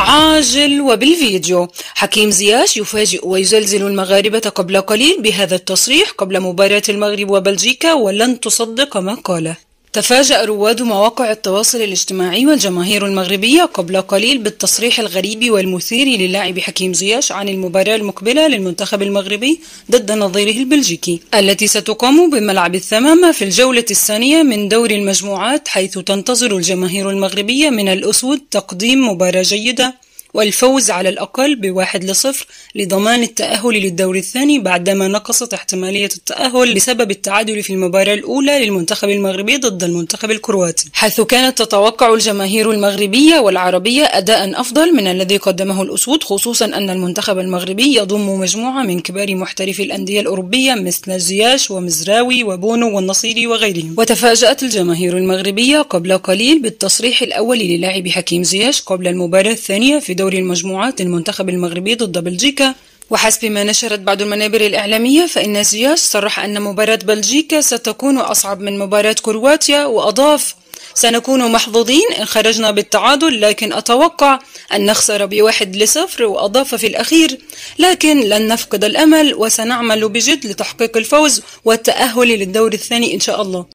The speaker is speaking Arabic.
عاجل وبالفيديو. حكيم زياش يفاجئ ويزلزل المغاربة قبل قليل بهذا التصريح قبل مباراة المغرب وبلجيكا، ولن تصدق ما قاله. تفاجأ رواد مواقع التواصل الاجتماعي والجماهير المغربية قبل قليل بالتصريح الغريب والمثير للاعب حكيم زياش عن المباراة المقبلة للمنتخب المغربي ضد نظيره البلجيكي التي ستقام بملعب الثمامة في الجولة الثانية من دور المجموعات، حيث تنتظر الجماهير المغربية من الأسود تقديم مباراة جيدة والفوز على الأقل ب1-0 لضمان التأهل للدور الثاني، بعدما نقصت احتمالية التأهل بسبب التعادل في المباراة الأولى للمنتخب المغربي ضد المنتخب الكرواتي، حيث كانت تتوقع الجماهير المغربية والعربية أداء أفضل من الذي قدمه الأسود، خصوصا أن المنتخب المغربي يضم مجموعة من كبار محترفي الأندية الأوروبية مثل زياش ومزراوي وبونو والنصيري وغيرهم. وتفاجأت الجماهير المغربية قبل قليل بالتصريح الأول للاعب حكيم زياش قبل المباراة الثانية في دور المجموعات للمنتخب المغربي ضد بلجيكا. وحسب ما نشرت بعض المنابر الإعلامية فإن زياش صرح أن مباراة بلجيكا ستكون أصعب من مباراة كرواتيا، وأضاف: سنكون محظوظين إن خرجنا بالتعادل، لكن أتوقع أن نخسر ب1-0. وأضاف في الأخير: لكن لن نفقد الأمل وسنعمل بجد لتحقيق الفوز والتأهل للدور الثاني إن شاء الله.